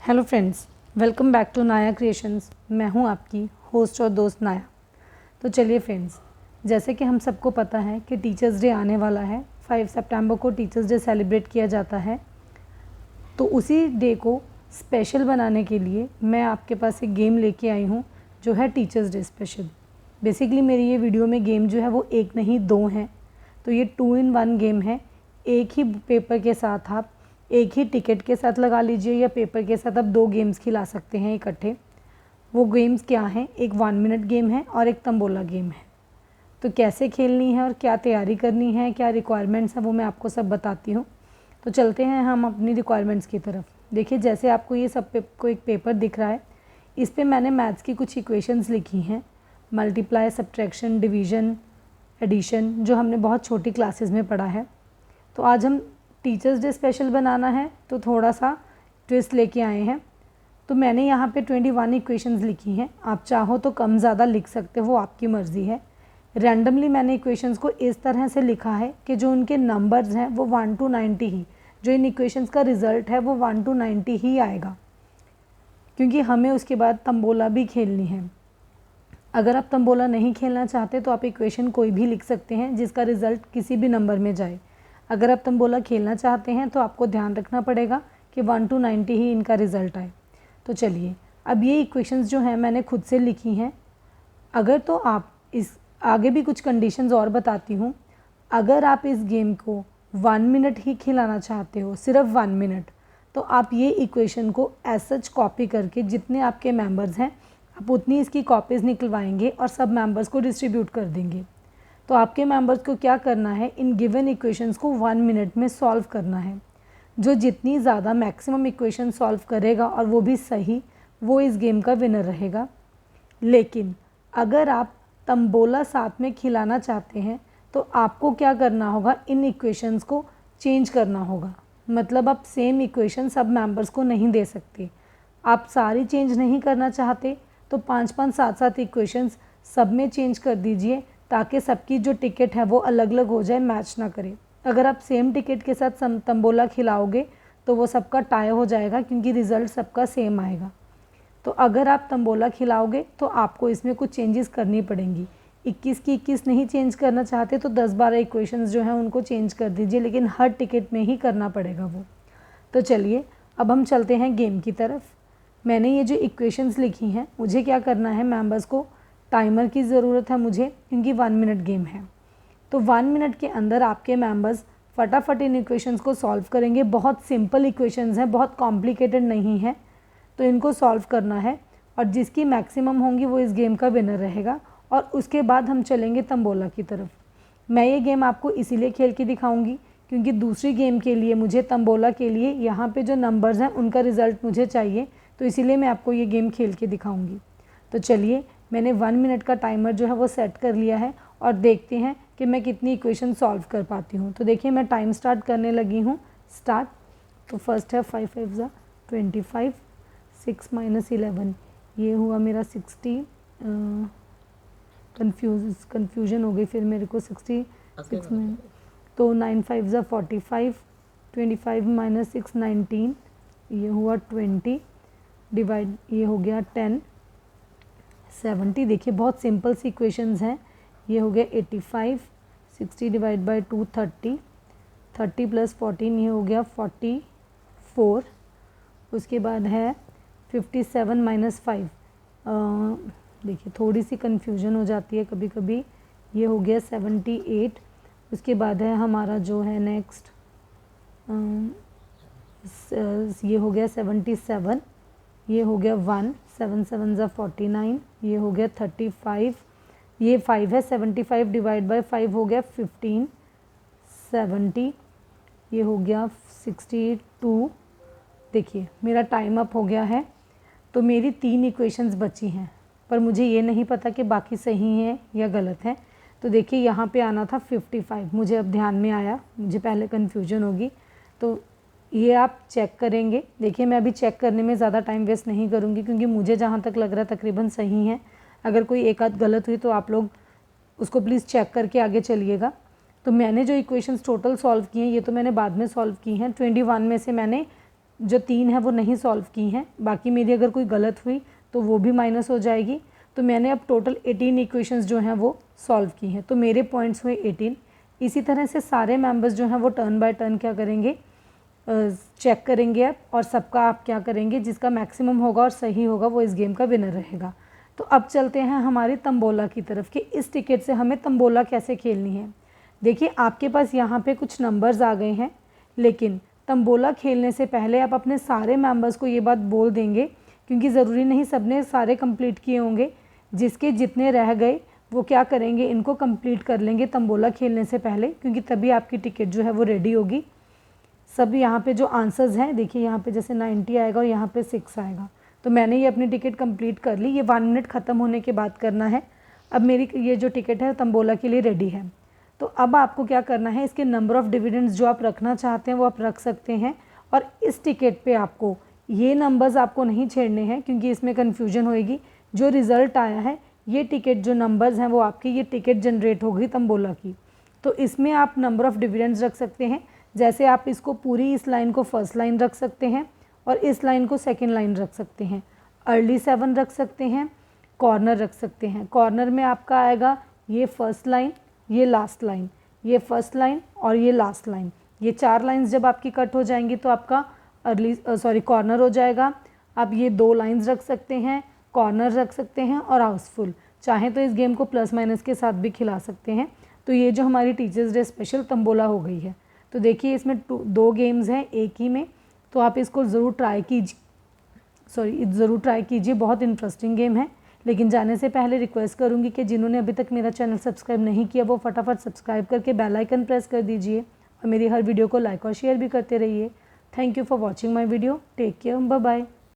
Hello friends, welcome back to Naya creations. मैं हूं आपकी होस्ट और दोस्त नाया। तो चलिए फ्रेंड्स, जैसे कि हम सबको पता है कि टीचर्स डे आने वाला है। 5 सितंबर को टीचर्स डे सेलिब्रेट किया जाता है। तो उसी डे को स्पेशल बनाने के लिए मैं आपके पास एक गेम लेके आई हूं जो है टीचर्स डे स्पेशल। बेसिकली मेरी ये वीडियो में गेम जो है वो एक नहीं दो हैं। तो ये 2 in 1 गेम है। एक ही पेपर के साथ आप एक ही टिकट के साथ लगा लीजिए या पेपर के साथ आप 2 गेम्स खिला सकते हैं इकट्ठे। वो गेम्स क्या हैं? एक 1 मिनट गेम है और एक तंबोला गेम है। तो कैसे खेलनी है और क्या तैयारी करनी है, क्या रिक्वायरमेंट्स हैं, वो मैं आपको सब बताती हूँ। तो चलते हैं हम अपनी रिक्वायरमेंट्स की तरफ। देखिए, जैसे आपको ये सब को एक पेपर दिख रहा है, इस पर मैंने मैथ्स की कुछ इक्वेशंस लिखी हैं। मल्टीप्लाई, सब्ट्रैक्शन, डिवीज़न, एडिशन, जो हमने बहुत छोटी क्लासेस में पढ़ा है। तो आज हम टीचर्स डे स्पेशल बनाना है तो थोड़ा सा ट्विस्ट लेके आए हैं। तो मैंने यहाँ पे 21 इक्वेशंस लिखी हैं। आप चाहो तो कम ज़्यादा लिख सकते हो, आपकी मर्ज़ी है। रैंडमली मैंने इक्वेशंस को इस तरह से लिखा है कि जो उनके नंबर्स हैं वो 1 to 90 ही, जो इन इक्वेशंस का रिज़ल्ट है वो 1 to 90 ही आएगा, क्योंकि हमें उसके बाद तंबोला भी खेलनी है। अगर आप तंबोला नहीं खेलना चाहते तो आप इक्वेशन कोई भी लिख सकते हैं जिसका रिज़ल्ट किसी भी नंबर में जाए। अगर आप तंबोला खेलना चाहते हैं तो आपको ध्यान रखना पड़ेगा कि 1 to 90 ही इनका रिज़ल्ट आए। तो चलिए, अब ये इक्वेशंस जो हैं मैंने खुद से लिखी हैं। अगर तो आप इस आगे भी कुछ कंडीशंस और बताती हूँ। अगर आप इस गेम को 1 मिनट ही खिलाना चाहते हो, सिर्फ 1 मिनट, तो आप ये इक्वेशन को एज सच कॉपी करके जितने आपके मेंबर्स हैं आप उतनी इसकी कॉपीज़ निकलवाएंगे और सब मेंबर्स को डिस्ट्रीब्यूट कर देंगे। तो आपके मेंबर्स को क्या करना है, इन गिवन इक्वेशंस को 1 मिनट में सॉल्व करना है। जो जितनी ज़्यादा मैक्सिमम इक्वेशन सॉल्व करेगा और वो भी सही, वो इस गेम का विनर रहेगा। लेकिन अगर आप तंबोला साथ में खिलाना चाहते हैं तो आपको क्या करना होगा, इन इक्वेशंस को चेंज करना होगा। मतलब आप सेम इक्वेशन सब मेंबर्स को नहीं दे सकते। आप सारी चेंज नहीं करना चाहते तो 5-5, 7-7 इक्वेशंस सब में चेंज कर दीजिए, ताकि सबकी जो टिकट है वो अलग अलग हो जाए, मैच ना करे। अगर आप सेम टिकट के साथ तंबोला खिलाओगे तो वो सबका टाई हो जाएगा, क्योंकि रिज़ल्ट सबका सेम आएगा। तो अगर आप तंबोला खिलाओगे तो आपको इसमें कुछ चेंजेस करनी पड़ेंगी। 21 की 21 नहीं चेंज करना चाहते तो 10-12 इक्वेशंस जो हैं उनको चेंज कर दीजिए, लेकिन हर टिकट में ही करना पड़ेगा वो। तो चलिए, अब हम चलते हैं गेम की तरफ। मैंने ये जो इक्वेशंस लिखी हैं, मुझे क्या करना है, मेंबर्स को टाइमर की ज़रूरत है मुझे, क्योंकि 1 मिनट गेम है। तो 1 मिनट के अंदर आपके मेंबर्स फटाफट इन इक्वेशंस को सॉल्व करेंगे। बहुत सिंपल इक्वेशंस हैं, बहुत कॉम्प्लिकेटेड नहीं है। तो इनको सॉल्व करना है और जिसकी मैक्सिमम होंगी वो इस गेम का विनर रहेगा। और उसके बाद हम चलेंगे तंबोला की तरफ। मैं ये गेम आपको इसीलिए खेल के दिखाऊंगी क्योंकि दूसरी गेम के लिए मुझे, तंबोला के लिए, यहाँ पे जो नंबर्स हैं उनका रिज़ल्ट मुझे चाहिए। तो इसीलिए मैं आपको ये गेम खेल के दिखाऊंगी। तो चलिए, मैंने 1 मिनट का टाइमर जो है वो सेट कर लिया है और देखते हैं कि मैं कितनी इक्वेशन सॉल्व कर पाती हूँ। तो देखिए, मैं टाइम स्टार्ट करने लगी हूँ। स्टार्ट। तो फर्स्ट है 5 5 ज़ा 25, 6 - 11, ये हुआ मेरा 60। कन्फ्यूजन हो गई फिर मेरे को। 66 में तो 9 5 ज़ा 45, 25 - 6 19, ये हुआ 20, डिवाइड, ये हो गया 10, 70। देखिए, बहुत सिंपल सी इक्वेशंस हैं। ये हो गया 85, 60 डिवाइड बाई 2 30, 30 + 14, ये हो गया 44। उसके बाद है 57 - 5। देखिए, थोड़ी सी कन्फ्यूजन हो जाती है कभी कभी। ये हो गया 78। उसके बाद है हमारा जो है नेक्स्ट, ये हो गया 77, ये हो गया 1, 7 7 ज़ा 49, ये हो गया 35, ये 5 है, 75 डिवाइड बाई 5 हो गया 15, 70, ये हो गया 62। देखिए, मेरा टाइम अप हो गया है। तो मेरी 3 इक्वेशंस बची हैं, पर मुझे ये नहीं पता कि बाकी सही हैं या गलत हैं। तो देखिए, यहाँ पे आना था 55, मुझे अब ध्यान में आया, मुझे पहले कन्फ्यूजन होगी। तो ये आप चेक करेंगे। देखिए, मैं अभी चेक करने में ज़्यादा टाइम वेस्ट नहीं करूँगी, क्योंकि मुझे जहाँ तक लग रहा है तकरीबन सही है। अगर कोई एक आध गलत हुई तो आप लोग उसको प्लीज़ चेक करके आगे चलिएगा। तो मैंने जो इक्वेशंस टोटल सॉल्व की हैं, ये तो मैंने बाद में सॉल्व की हैं। 21 में से मैंने जो 3 है वो नहीं सॉल्व की हैं, बाकी मेरी अगर कोई गलत हुई तो वो भी माइनस हो जाएगी। तो मैंने अब टोटल 18 इक्वेशंस जो हैं वो सॉल्व की हैं, तो मेरे पॉइंट्स हुए 18। इसी तरह से सारे मेंबर्स जो हैं वो टर्न बाय टर्न क्या करेंगे, चेक करेंगे अब, और सबका आप क्या करेंगे, जिसका मैक्सिमम होगा और सही होगा वो इस गेम का विनर रहेगा। तो अब चलते हैं हमारी तंबोला की तरफ कि इस टिकट से हमें तंबोला कैसे खेलनी है। देखिए आपके पास यहाँ पे कुछ नंबर्स आ गए हैं, लेकिन तंबोला खेलने से पहले आप अपने सारे मेंबर्स को ये बात बोल देंगे, क्योंकि ज़रूरी नहीं सबने सारे कंप्लीट किए होंगे। जिसके जितने रह गए वो क्या करेंगे, इनको कंप्लीट कर लेंगे तंबोला खेलने से पहले, क्योंकि तभी आपकी टिकट जो है वो रेडी होगी। सब यहाँ पे जो आंसर्स हैं, देखिए यहाँ पे जैसे 90 आएगा और यहाँ पे 6 आएगा। तो मैंने ये अपनी टिकट कंप्लीट कर ली। ये 1 मिनट ख़त्म होने के बाद करना है। अब मेरी ये जो टिकट है तंबोला के लिए रेडी है। तो अब आपको क्या करना है, इसके नंबर ऑफ़ डिविडेंड्स जो आप रखना चाहते हैं वो आप रख सकते हैं। और इस टिकट पे आपको ये नंबर्स आपको नहीं छेड़ने हैं, क्योंकि इसमें कन्फ्यूजन होएगी। जो रिज़ल्ट आया है, ये टिकट जो नंबर्स हैं वो आपकी ये टिकट जनरेट हो गई तंबोला की। तो इसमें आप नंबर ऑफ़ डिविडेंड्स रख सकते हैं। जैसे आप इसको पूरी इस लाइन को फर्स्ट लाइन रख सकते हैं और इस लाइन को सेकंड लाइन रख सकते हैं। अर्ली 7 रख सकते हैं, कॉर्नर रख सकते हैं। कॉर्नर में आपका आएगा ये फर्स्ट लाइन, ये लास्ट लाइन, ये फर्स्ट लाइन और ये लास्ट लाइन। ये 4 लाइंस जब आपकी कट हो जाएंगी तो आपका कॉर्नर हो जाएगा। आप ये 2 लाइंस रख सकते हैं, कॉर्नर रख सकते हैं और हाउसफुल। चाहें तो इस गेम को प्लस माइनस के साथ भी खिला सकते हैं। तो ये जो हमारी टीचर्स डे स्पेशल तंबोला हो गई है। तो देखिए इसमें 2 गेम्स हैं एक ही में, तो आप इसको ज़रूर ट्राई कीजिए। बहुत इंटरेस्टिंग गेम है। लेकिन जाने से पहले रिक्वेस्ट करूंगी कि जिन्होंने अभी तक मेरा चैनल सब्सक्राइब नहीं किया वो फटाफट सब्सक्राइब करके बेल आइकन प्रेस कर दीजिए और मेरी हर वीडियो को लाइक और शेयर भी करते रहिए। Thank you for watching my video. Take care, bye bye.